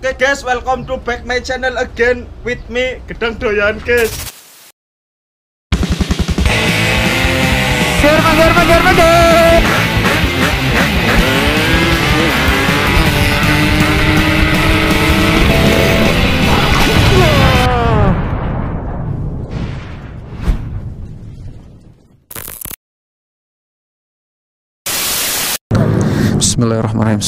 Oke guys, welcome to back my channel again with me Gedang Doyan guys. Bismillahirrahmanirrahim.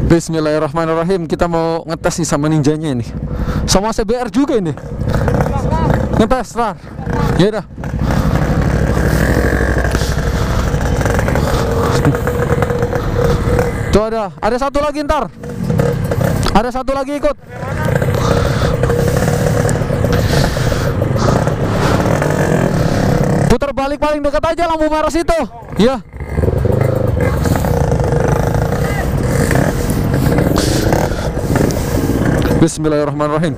Bismillahirrahmanirrahim. Kita mau ngetes nih sama ninjanya ini. Sama CBR juga ini. Ngetes, Rar. Ya udah. Tuh ada satu lagi ntar. Ada satu lagi ikut. Putar balik paling dekat aja lampu merah situ. Ya. Bismillahirrahmanirrahim.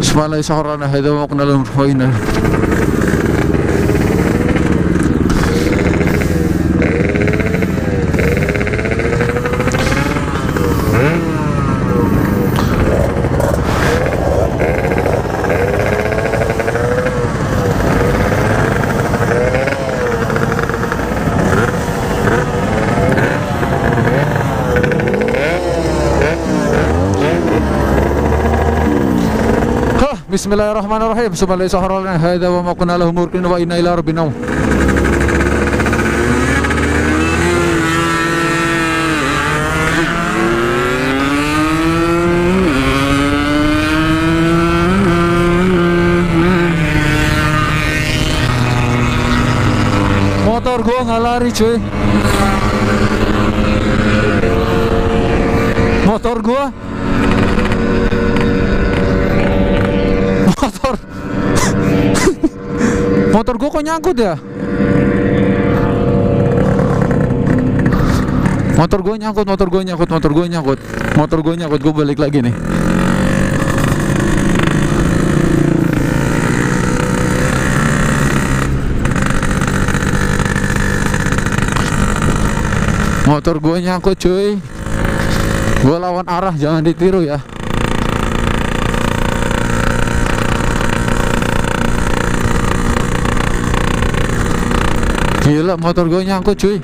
Bismillahirrahmanirrahim. Bismillahirrahmanirrahim. Subhanallah hadza wa ma kunna lahu murqin wa inna ila rabbina. Motor gua nggak lari cuy. Motor gua motor gue kok nyangkut ya? Motor gue nyangkut, gue balik lagi nih. Motor gue nyangkut cuy. Gue lawan arah, jangan ditiru ya. Gila, motor gue nyangkut cuy.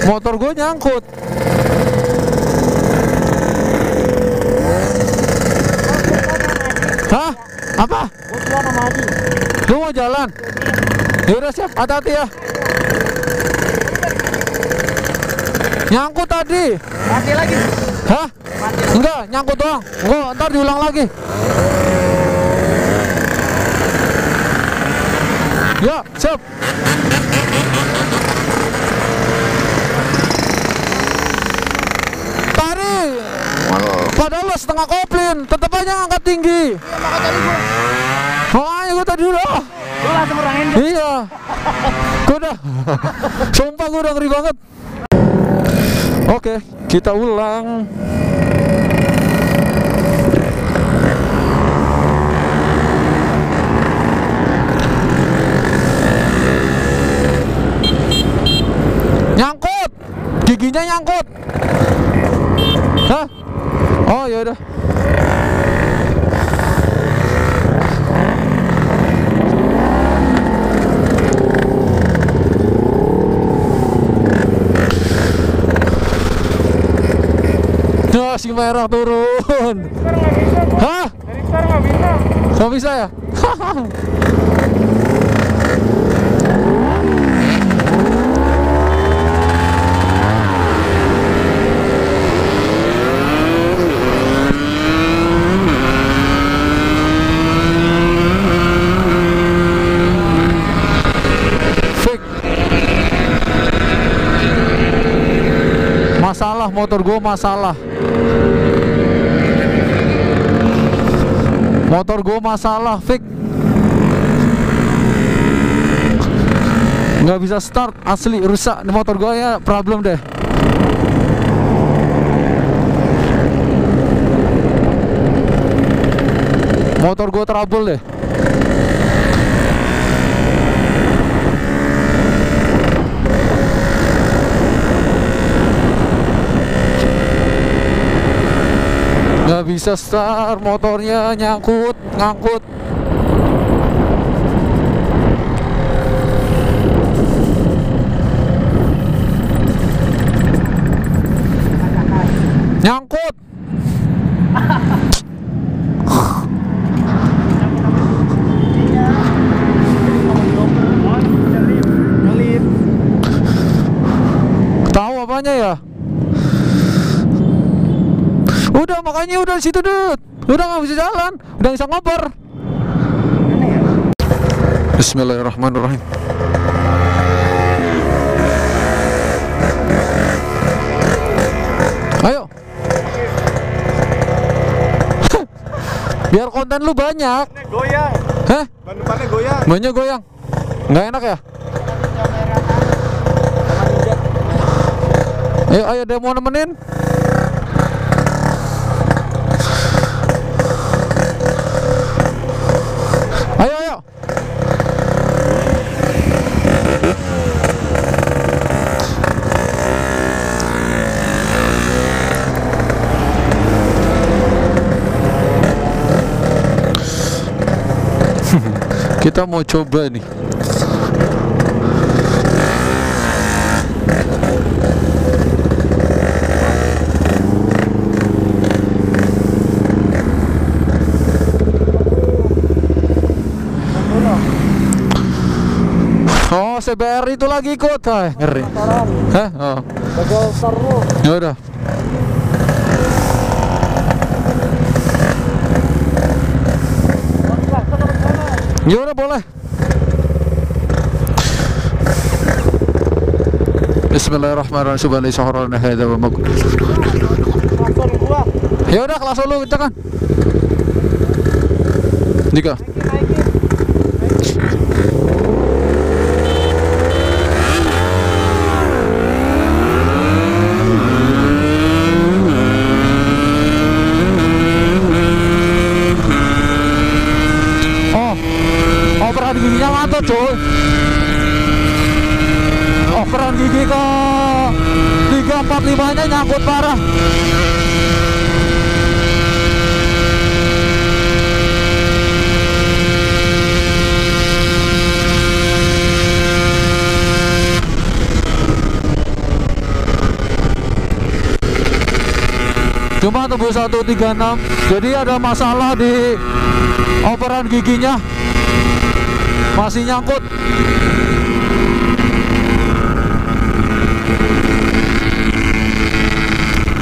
Motor gue nyangkut. Hah? Apa? Lu mau jalan? Yaudah siap, hati-hati ya. Nyangkut tadi. Mati lagi. Hah? Enggak, nyangkut doang. Enggak, ntar diulang lagi. Ya, siap. Padahal lo setengah koplin, tetep aja ngangkat tinggi. Makanya gue tadi udah. Lu langsung kurangin. Iya. Gue udah. Sumpah gue udah ngeri banget. Oke, kita ulang. Nyangkut. Giginya nyangkut. Hah? Oh ya udah. Nah, si merah turun. Hah? Dari sekarang nggak bisa. Nggak bisa ya? masalah, motor gue masalah. Motor gue masalah, fix. Nggak bisa start, asli rusak. Ini motor gue ya problem deh. Motor gue trouble deh. Nggak bisa start, motornya nyangkut, ngangkut. Nyangkut. Tahu apanya ya? Udah, makanya udah di situ, Dut. Udah nggak bisa jalan, udah bisa ngoper. Bismillahirrahmanirrahim. Ayo. Biar konten lu banyak. Goyang. Hah? Ban depannya goyang. Banyak goyang. Nggak enak ya? Ayo, ayo, dia mau nemenin. Ayo, ayo. Kita mau coba nih. Oh, CBR itu lagi ikut. Hai, ngeri. Hah? Oh. Ya udah. Ya udah boleh. Bismillahirrahmanirrahim. Subhanallah hadza wa mak. Ya udah, kelas dulu kita kan. Jika. Operan giginya mantap, coy. Operan gigi ke 345 nya nyangkut parah. Cuma tembus 136. Jadi ada masalah di operan giginya. Masih nyangkut.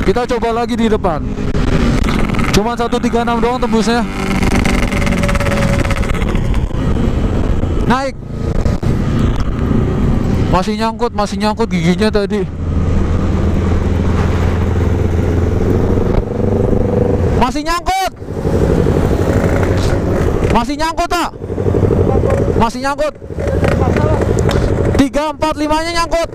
Kita coba lagi di depan. Cuma 136 doang tembusnya. Naik. Masih nyangkut giginya tadi. Masih nyangkut. Masih nyangkut, tak? Masih nyangkut. 345 nya nyangkut.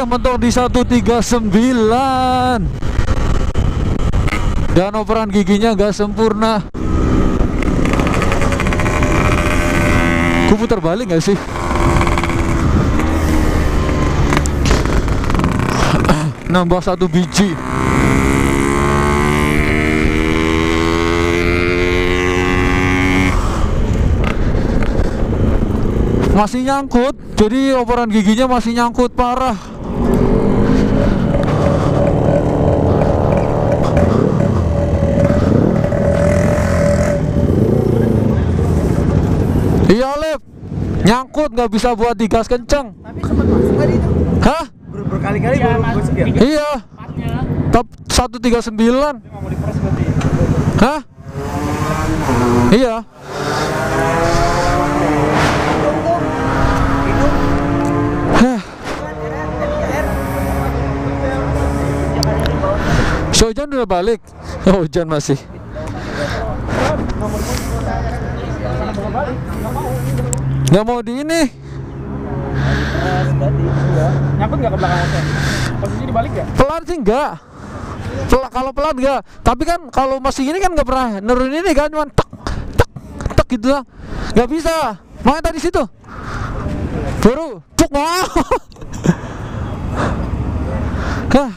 mentok di 139. Dan operan giginya gak sempurna. Gue putar balik gak sih? Nambah 1 biji. Masih nyangkut, jadi operan giginya masih nyangkut parah. Iya Lip, nyangkut, nggak bisa buat digas kenceng. Tapi sempat masuk tadi itu. Hah? Berkali-kali baru masuk ya? Iya. Top 139. Hah? Iya. Hah. So, hujan udah balik. Oh, hujan masih. Nggak mau di ini. Nyangkut nggak ke belakang motor? Posisinya dibalik ya? Pelan sih enggak. Kalau pelan enggak. Tapi kan kalau masih ini kan nggak pernah nurun ini kan, cuma tek tek tek gitu lah. Nggak bisa. Makanya tadi situ. Baru cuk. Hah.